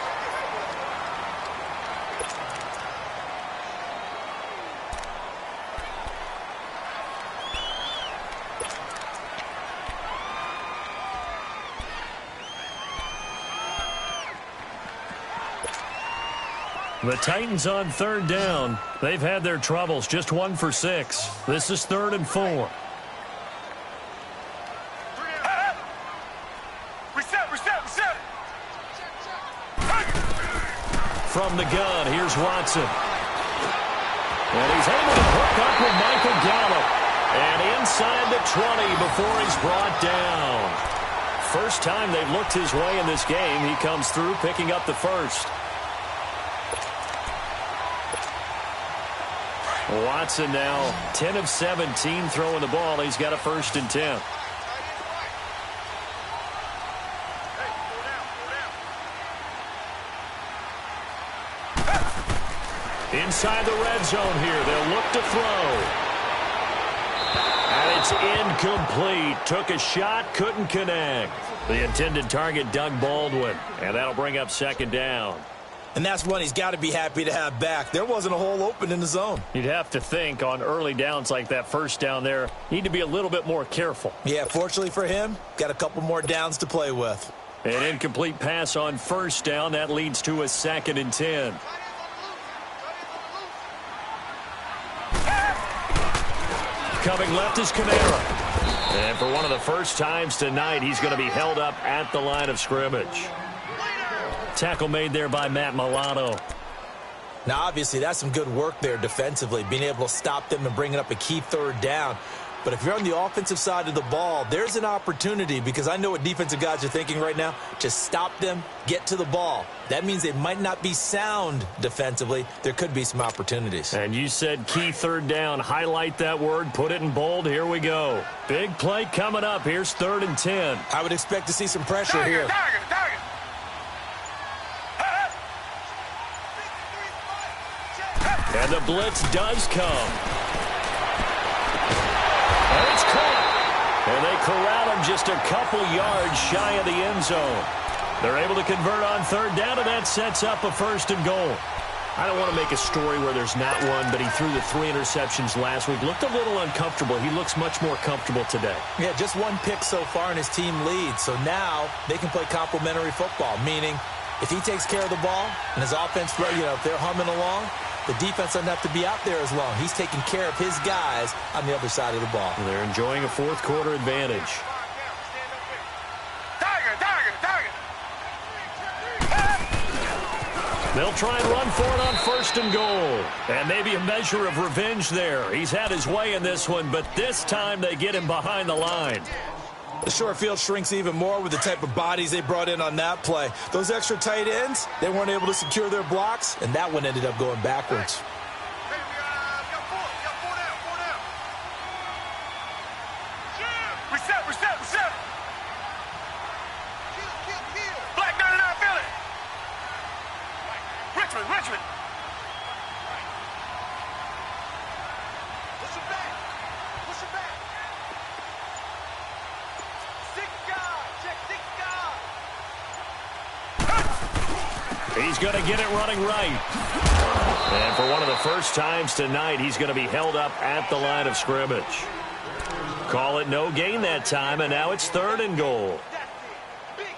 The Titans on 3rd down. They've had their troubles. Just 1 for 6. This is 3rd and 4. From the gun, here's Watson. And he's able to hook up with Michael Gallup. And inside the 20 before he's brought down. First time they've looked his way in this game. He comes through picking up the first. Watson now 10 of 17 throwing the ball. He's got a 1st and 10. Inside the red zone here. They'll look to throw. And it's incomplete. Took a shot, couldn't connect. The intended target, Doug Baldwin. And that'll bring up 2nd down. And that's one he's got to be happy to have back. There wasn't a hole open in the zone. You'd have to think on early downs like that 1st down there, need to be a little bit more careful. Yeah, fortunately for him, got a couple more downs to play with. An incomplete pass on 1st down. That leads to a 2nd and 10. Coming left is Kamara. And for one of the first times tonight, he's going to be held up at the line of scrimmage. Tackle made there by Matt Milano. Now, obviously, that's some good work there defensively, being able to stop them and bringing up a key 3rd down. But if you're on the offensive side of the ball, there's an opportunity, because I know what defensive guys are thinking right now. Just stop them, get to the ball. That means they might not be sound defensively. There could be some opportunities. And you said key 3rd down. Highlight that word. Put it in bold. Here we go. Big play coming up. Here's 3rd and 10. I would expect to see some pressure here. Target. And the blitz does come. And it's caught. And they corral him just a couple yards shy of the end zone. They're able to convert on 3rd down, and that sets up a 1st and goal. I don't want to make a story where there's not one, but he threw the 3 interceptions last week. Looked a little uncomfortable. He looks much more comfortable today. Yeah, just 1 pick so far, and his team leads. So now they can play complementary football, meaning if he takes care of the ball and his offense, if they're humming along, the defense doesn't have to be out there as long. He's taking care of his guys on the other side of the ball. They're enjoying a 4th quarter advantage. Target. They'll try and run for it on 1st and goal. And maybe a measure of revenge there. He's had his way in this one, but this time they get him behind the line. The short field shrinks even more with the type of bodies they brought in on that play. Those extra tight ends, they weren't able to secure their blocks, and that one ended up going backwards. Reset. Black 99 Philly. Richmond. Push it back. He's going to get it running right. And for one of the first times tonight, he's going to be held up at the line of scrimmage. Call it no gain that time, and now it's 3rd and goal.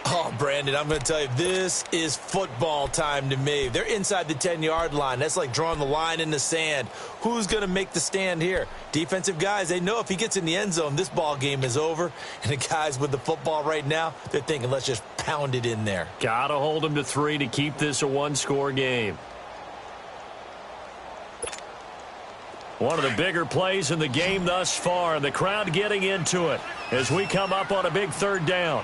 Oh, Brandon, I'm going to tell you, this is football time to me. They're inside the 10-yard line. That's like drawing the line in the sand. Who's going to make the stand here? Defensive guys, they know if he gets in the end zone, this ball game is over. And the guys with the football right now, they're thinking, let's just pound it in there. Got to hold him to 3 to keep this a 1-score game. One of the bigger plays in the game thus far. The crowd getting into it as we come up on a big 3rd down.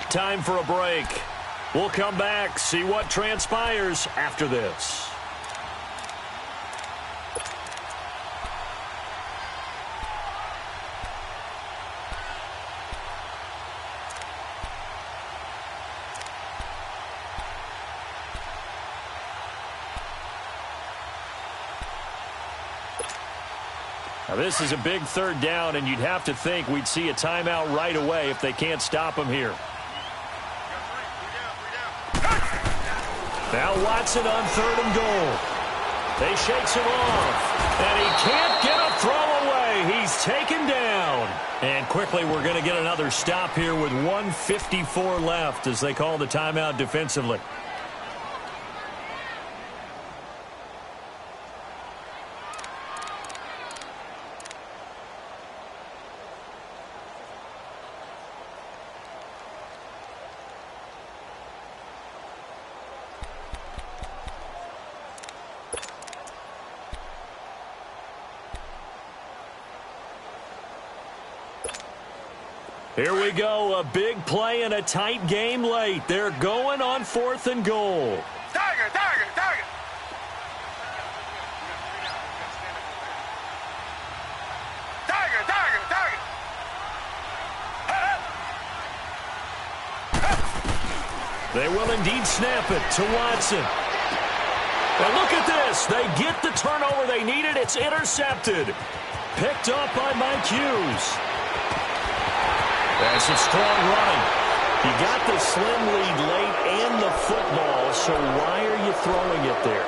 Time for a break. We'll come back, see what transpires after this. Now this is a big 3rd down, and you'd have to think we'd see a timeout right away if they can't stop him here. Now Watson on 3rd and goal. They shakes him off, and he can't get a throw away. He's taken down. And quickly we're going to get another stop here with 1:54 left as they call the timeout defensively. Here we go, a big play and a tight game late. They're going on 4th and goal. Tiger, tiger, tiger. Tiger, tiger, tiger. They will indeed snap it to Watson. And look at this. They get the turnover they needed. It's intercepted. Picked up by Mike Hughes. That's some strong running. You got the slim lead late and the football, so why are you throwing it there?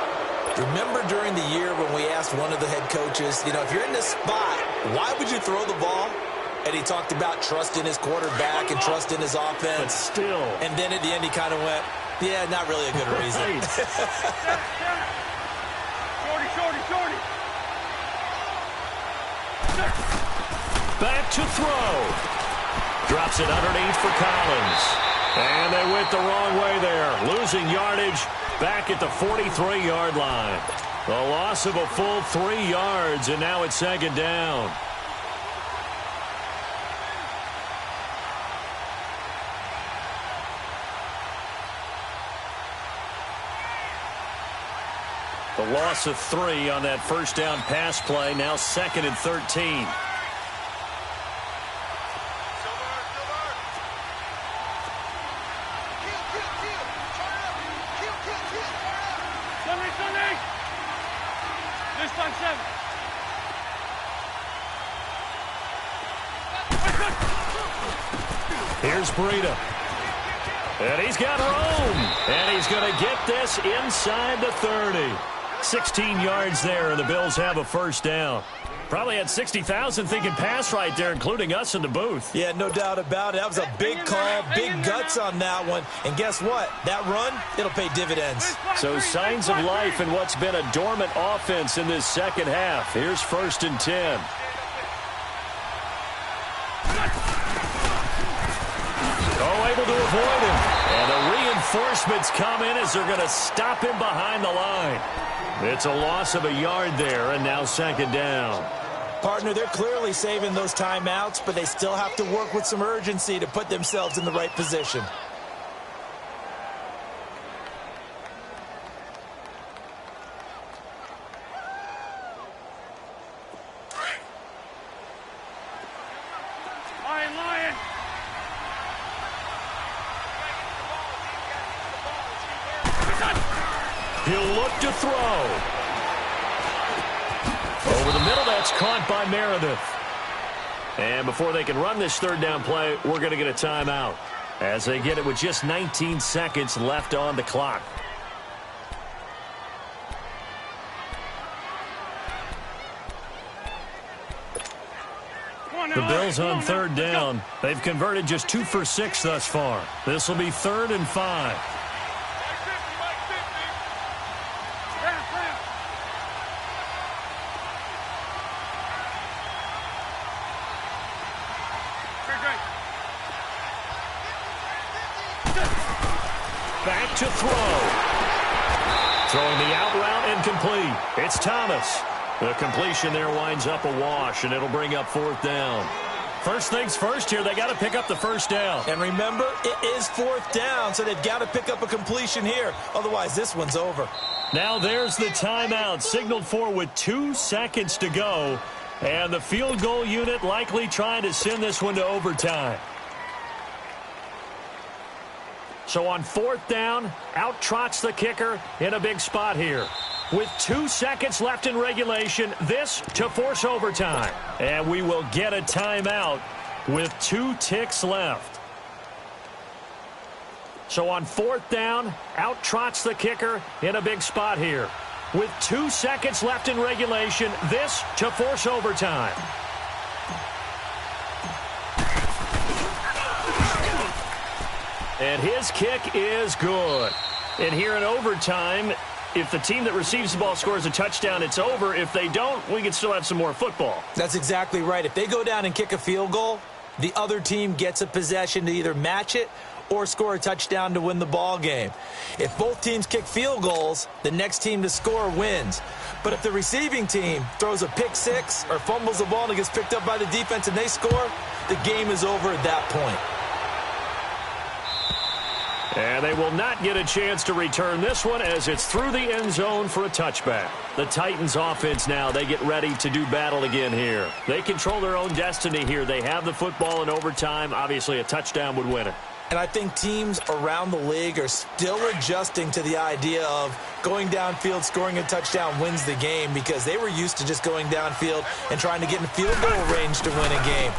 Remember during the year when we asked one of the head coaches, if you're in this spot, why would you throw the ball? And he talked about trust in his quarterback and trust in his offense. But still. And then at the end he kind of went, yeah, not really a good reason. Shorty, shorty, shorty. Back to throw. Drops it underneath for Collins. And they went the wrong way there. Losing yardage back at the 43-yard line. The loss of a full 3 yards, and now it's 2nd down. The loss of 3 on that first down pass play. Now 2nd and 13. Here's Breida. And he's got room. And he's going to get this inside the 30. 16 yards there, and the Bills have a first down. Probably had 60,000 thinking pass right there, including us in the booth. Yeah, no doubt about it. That was a big call, big guts on that one. And guess what? That run, it'll pay dividends. So signs of life in what's been a dormant offense in this second half. Here's 1st and 10. Oh, able to avoid him. And the reinforcements come in as they're going to stop him behind the line. It's a loss of a yard there, and now 2nd down. Partner, they're clearly saving those timeouts, but they still have to work with some urgency to put themselves in the right position. Lion. He'll look to throw. Over the middle, that's caught by Meredith. And before they can run this 3rd down play, we're going to get a timeout as they get it with just 19 seconds left on the clock. The Bills on 3rd down. They've converted just 2 for 6 thus far. This will be 3rd and 5. Back to throw. Throwing the out route incomplete. It's Thomas. The completion there winds up a wash, and it'll bring up 4th down. First things first here, they got to pick up the first down. And remember, it is 4th down, so they've got to pick up a completion here. Otherwise, this one's over. Now there's the timeout, signaled for with 2 seconds to go. And the field goal unit likely trying to send this one to overtime. So on 4th down, out trots the kicker in a big spot here. With 2 seconds left in regulation, this to force overtime. And we will get a timeout with 2 ticks left. So on 4th down, out trots the kicker in a big spot here. With 2 seconds left in regulation, this to force overtime. And his kick is good. And here in overtime, if the team that receives the ball scores a touchdown, it's over. If they don't, we can still have some more football. That's exactly right. If they go down and kick a field goal, the other team gets a possession to either match it or score a touchdown to win the ball game. If both teams kick field goals, the next team to score wins. But if the receiving team throws a pick six or fumbles the ball and it gets picked up by the defense and they score, the game is over at that point. And they will not get a chance to return this one as it's through the end zone for a touchback. The Titans offense now, they get ready to do battle again here. They control their own destiny here. They have the football in overtime. Obviously, a touchdown would win it. And I think teams around the league are still adjusting to the idea of going downfield, scoring a touchdown wins the game, because they were used to just going downfield and trying to get in field goal range to win a game.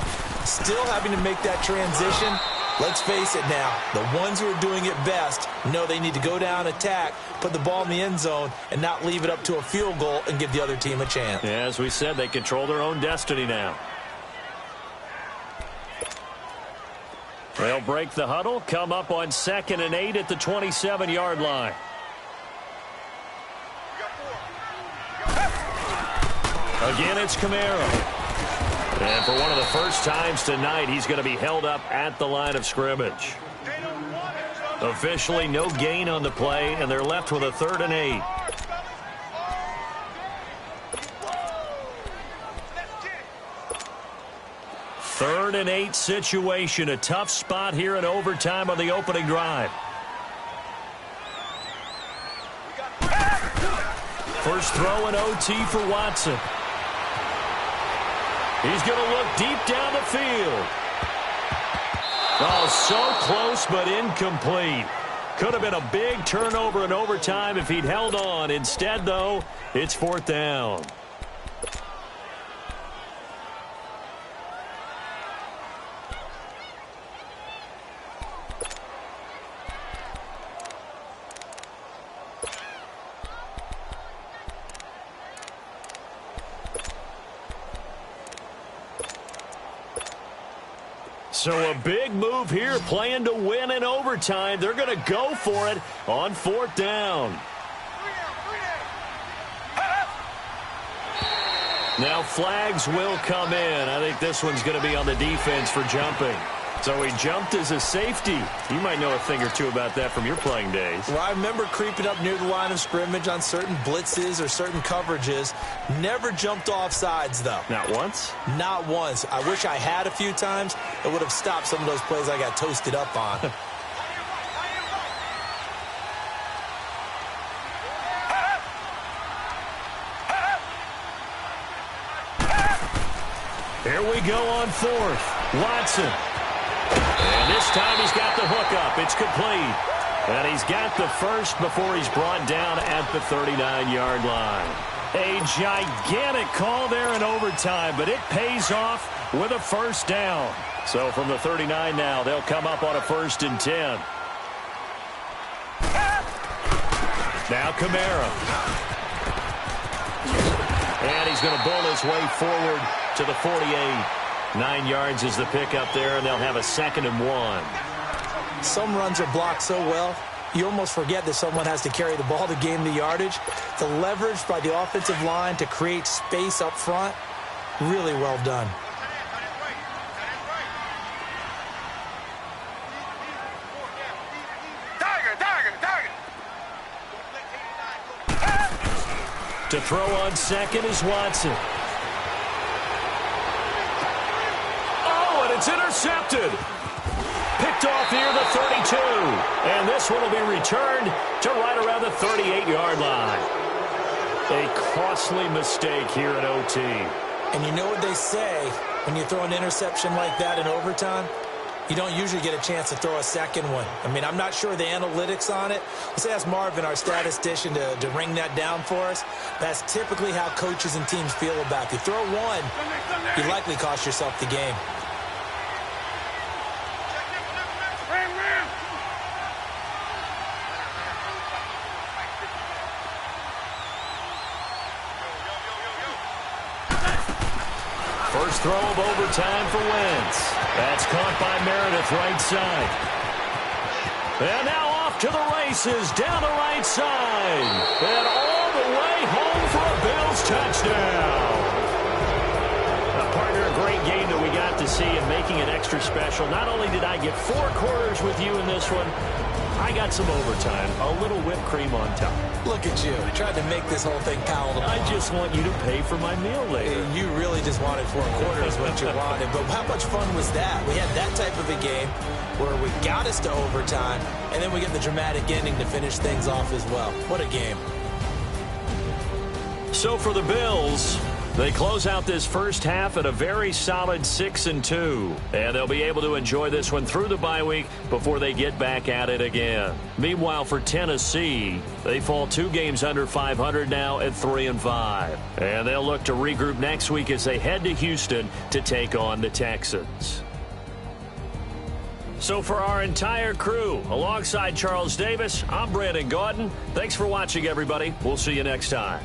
Still having to make that transition. Let's face it now, the ones who are doing it best know they need to go down, attack, put the ball in the end zone, and not leave it up to a field goal and give the other team a chance. Yeah, as we said, they control their own destiny now. They'll break the huddle, come up on 2nd and 8 at the 27-yard line. Again, it's Kamara. And for one of the first times tonight, he's going to be held up at the line of scrimmage. Officially, no gain on the play, and they're left with a 3rd and 8. Third and 8 situation. A tough spot here in overtime on the opening drive. First throw in OT for Watson. He's going to look deep down the field. Oh, so close but incomplete. Could have been a big turnover in overtime if he'd held on. Instead, though, it's 4th down. So a big move here, playing to win in overtime. They're going to go for it on 4th down. Now flags will come in. I think this one's going to be on the defense for jumping. So he jumped as a safety. You might know a thing or two about that from your playing days. Well, I remember creeping up near the line of scrimmage on certain blitzes or certain coverages. Never jumped off sides, though. Not once? Not once. I wish I had a few times. It would have stopped some of those plays I got toasted up on. Here we go on 4th. Watson. And this time he's got the hook up. It's complete. And he's got the first before he's brought down at the 39-yard line. A gigantic call there in overtime, but it pays off with a 1st down. So from the 39 now, they'll come up on a 1st and 10. Now Kamara. And he's going to bull his way forward to the 48. 9 yards is the pickup there, and they'll have a 2nd and 1. Some runs are blocked so well, you almost forget that someone has to carry the ball to gain the yardage. The leverage by the offensive line to create space up front, really well done. To throw on 2nd is Watson. It's intercepted. Picked off near the 32. And this one will be returned to right around the 38-yard line. A costly mistake here at OT. And you know what they say, when you throw an interception like that in overtime, you don't usually get a chance to throw a 2nd one. I mean, I'm not sure the analytics on it. Let's ask Marvin, our statistician, to ring that down for us. That's typically how coaches and teams feel about it. If you throw one, you likely cost yourself the game. First throw of overtime for Wentz. That's caught by Meredith, right side. And now off to the races, down the right side. And all the way home for a Bills touchdown. Partner, a great game that we got to see, and making it extra special. Not only did I get 4 quarters with you in this one, I got some overtime, a little whipped cream on top. Look at you. Tried to make this whole thing palatable. I just want you to pay for my meal later. You really just wanted 4 quarters what you wanted. But how much fun was that? We had that type of a game where we got us to overtime, and then we get the dramatic ending to finish things off as well. What a game. So for the Bills, they close out this first half at a very solid 6-2. And they'll be able to enjoy this one through the bye week before they get back at it again. Meanwhile, for Tennessee, they fall 2 games under 500 now at 3-5. And they'll look to regroup next week as they head to Houston to take on the Texans. So for our entire crew, alongside Charles Davis, I'm Brandon Gaudin. Thanks for watching, everybody. We'll see you next time.